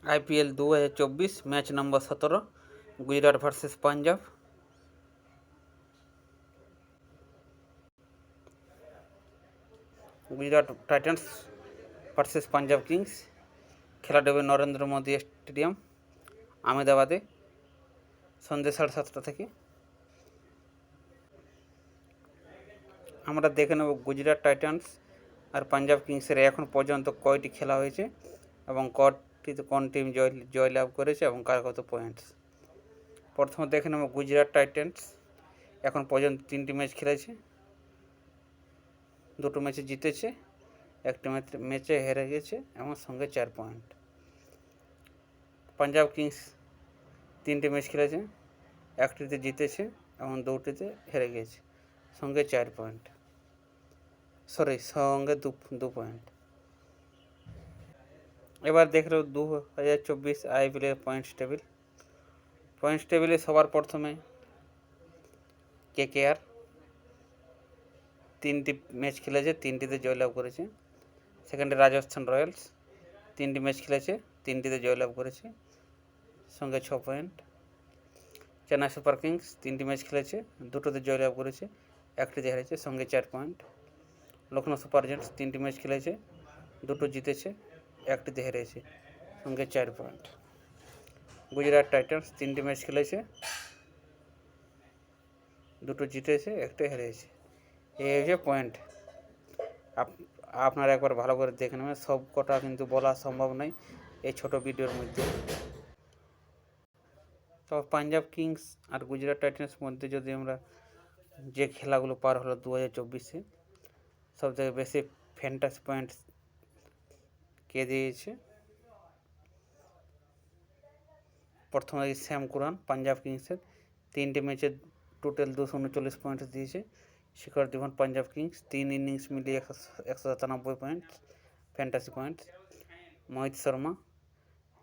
IPL 2024 match number 17 Gujarat versus Punjab. Gujarat titans versus Punjab Kings খেলাটা হবে Narendra Modi stadium আহমেদাবাদে সন্ধ্যে 7:30 থেকে। আমরা দেখে নেব গুজরাট টাইটান্স আর পাঞ্জাব কিংসের এখন পর্যন্ত কয়টি খেলা হয়েছে এবং কটিতে কোন টিম জয়লাভ করেছে এবং কার কত পয়েন্টস। প্রথমে দেখে নেব গুজরাট টাইটান্স এখন পর্যন্ত 3টি ম্যাচ খেলেছে, 2টো ম্যাচে জিতেছে, একটি ম্যাচে হেরে গেছে এবং সঙ্গে 4 পয়েন্ট। পাঞ্জাব কিংস 3টে ম্যাচ খেলেছে, একটিতে জিতেছে এবং 2টিতে হেরে গেছে, সঙ্গে 4 পয়েন্ট, সঙ্গে 2 পয়েন্ট। এবার দেখল 2024 IPL পয়েন্টস টেবিলে সবার প্রথমে KKR 3টি ম্যাচ খেলেছে, 3টিতে জয়লাভ করেছে। সেকেন্ডে রাজস্থান রয়্যালস 3টি ম্যাচ খেলেছে, 3টিতে জয়লাভ করেছে, সঙ্গে 6 পয়েন্ট। চেন্নাই সুপার কিংস 3টি ম্যাচ খেলেছে, 2টোতে জয়লাভ করেছে, একটিতে হেরেছে, সঙ্গে 4 পয়েন্ট। লখনৌ সুপার জায়ান্টস 3টি ম্যাচ খেলেছে, 2টো জিতেছে, একটিতে হেরেছে, সঙ্গে 4 পয়েন্ট। গুজরাট টাইটান্স 3টি ম্যাচ খেলেছে, 2টো জিতেছে, একটা হেরেছে। এই হচ্ছে পয়েন্ট। আপনারা একবার ভালো করে দেখে নেবেন, সব কটা কিন্তু বলা সম্ভব নয় এই ছোট ভিডিওর মধ্যে। তো পাঞ্জাব কিংস আর গুজরাট টাইটান্সের মধ্যে যদি আমরা যে খেলাগুলো পার হলো 2024-এ, সবথেকে বেশি ফ্যান্টাসি পয়েন্ট কে দিয়েছে? প্রথমে শ্যাম কুরান পাঞ্জাব কিংসের 3টে ম্যাচে টোটাল 239 পয়েন্ট দিয়েছে। শিখর ধাওয়ান পাঞ্জাব কিংস 3 ইনিংস মিলিয়ে 197 পয়েন্ট ফ্যান্টাসি পয়েন্ট। মোহিত শর্মা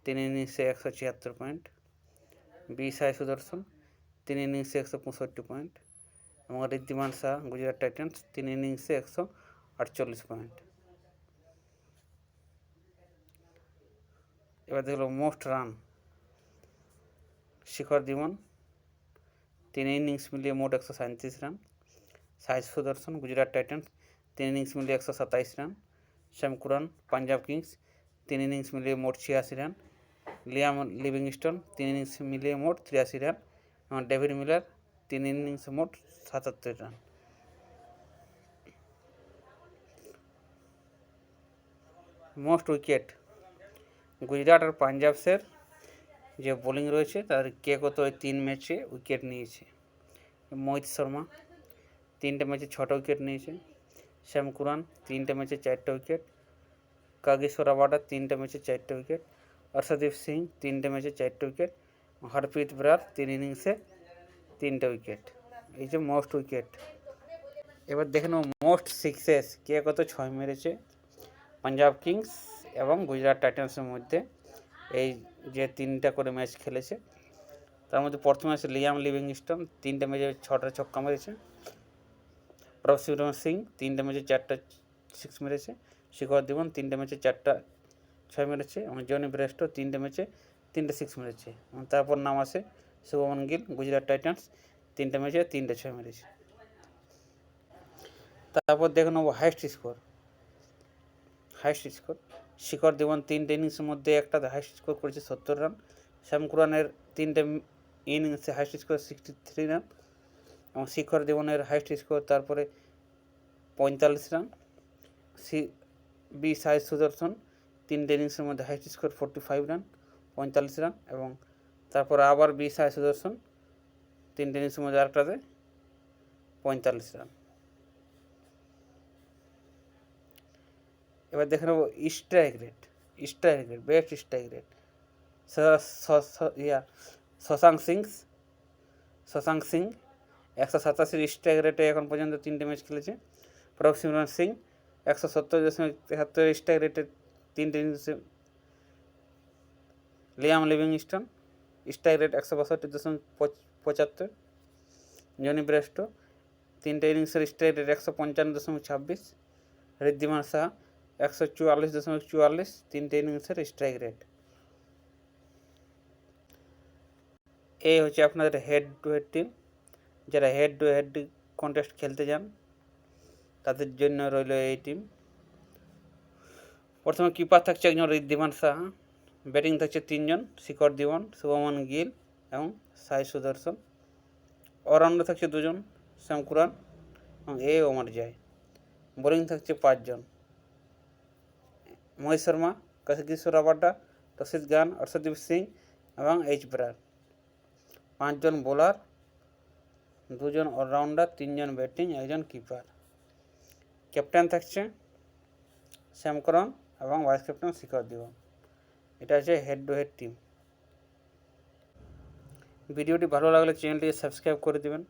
3 ইনিংসে 176 পয়েন্ট। বি সাই সুদর্শন 3 ইনিংসে 165 পয়েন্ট এবং ঋদ্ধিমান শাহ গুজরাট টাইটান্স 3 ইনিংসে 148 পয়েন্ট। এবার দেখলো most run Shikhar Dhawan 3 innings মিলিয়ে মোট 137 রান। সাই সুদর্শন গুজরাট টাইটান্স 3 ইনিংস মিলিয়ে 127 রান। শ্যাম কুরান পাঞ্জাব কিংস 3 ইনিংস মিলিয়ে মোট 86 রান। লিয়াম লিভিংস্টন 3 ইনিংস মিলিয়ে মোট 83 রান এবং ডেভিড মিলার 3 ইনিংসে মোট 77 রান। মোস্ট উইকেট গুজরাট আর পাঞ্জাবের যে বোলিং রয়েছে তাদের কে কত 3 ম্যাচে উইকেট নিয়েছে। মোহিত শর্মা 3টে ম্যাচে 6টা উইকেট নিয়েছে। শ্যাম কুরান 3টে ম্যাচে 4টা উইকেট। কাগিসোর রাবাডা 3টে ম্যাচে 4টা উইকেট। অর্শদীপ সিং 3টে ম্যাচে 4টা উইকেট। হরপ্রীত ব্রার 3 ইনিংসে 3টা উইকেট। এই যে মোস্ট উইকেট। এবার দেখে নেব মোস্ট সিক্সেস কে কত 6 মেরেছে পাঞ্জাব কিংস এবং গুজরাট টাইটান্সের মধ্যে। এই যে 3টা করে ম্যাচ খেলেছে তার মধ্যে প্রথমে আছে লিয়াম লিভিংস্টন 3টে ম্যাচে 6টা ছক্কা মেরেছে। প্রভসিমরন সিং 3টে ম্যাচে 4টা 6 মেরেছে। শিখর ধাওয়ান 3টে ম্যাচে 4টা 6 মেরেছে এবং জনি ব্রেস্টো 3টে ম্যাচে 3টে 6 মেরেছে এবং তারপর নাম আসে শুভমন গিল গুজরাট টাইটান্স 3টে ম্যাচে 3টে 6 মেরেছে। তারপর দেখে নেব হাইস্ট স্কোর। শিখর ধাওয়ান 3টে ইনিংসের মধ্যে একটাতে হাইস্ট স্কোর করেছে 70 রান। শ্যাম কুরানের 3টে ইনিংসে হাইস্ট স্কোর 63 রান এবং শিখর ধাওয়ানের হাইস্ট স্কোর তারপরে 45 রান। বি সাই সুদর্শন 3টে ইনিংসের মধ্যে হাইস্ট স্কোর 45 রান 45 রান এবং তারপর আবার বি সাই সুদর্শন 3টে ইনিংসের মধ্যে আরেকটাতে 45 রান। এবার দেখে নেব strike rate best strike rate. Shashank Singh 187 strike রেটে এখন পর্যন্ত 3টে ম্যাচ খেলেছে। প্রভসিমরন সিং 170.73 স্ট্রাইক রেটে 3টে ইনিংসে। Liam Livingstone strike rate 162.75। Jonny Bairstow 3টে ইনিংসের স্ট্রাইক রেট 155.26। ঋদ্ধিমান শাহ 144.44 3টে ইনিংসের স্ট্রাইক রেট। এই হচ্ছে আপনাদের হেড টু হেড টিম। যারা হেড টু হেড কন্টেস্ট খেলতে যান তাদের জন্য রইল এই টিম। প্রথমে কিপার থাকছে একজন ঋদ্ধিমান সাহা, ব্যাটিং থাকছে 3 জন, শিখর ধিওয়ান, শুভমান গিল এবং সাই সুদর্শন। অলরাউন্ডার থাকছে 2 জন, শ্যাম কুরান এবং ওমর জায়। বোলিং থাকছে 5 জন, মহেশ শর্মা, কিশোর রাবাড্ডা, রশিদ খান, অর্শদীপ সিং এবং এইচ ব্রার। 5 জন বোলার, 2 জন অলরাউন্ডার, 3 জন ব্যাটিং, 1 জন কিপার। ক্যাপ্টেন থাকছে শ্যাম করণ এবং ভাইস ক্যাপ্টেন শিখর ধিওয়ান। এটা হচ্ছে হেড টু হেড টিম। ভিডিওটি ভালো লাগলে চ্যানেলটিকে সাবস্ক্রাইব করে দেবেন।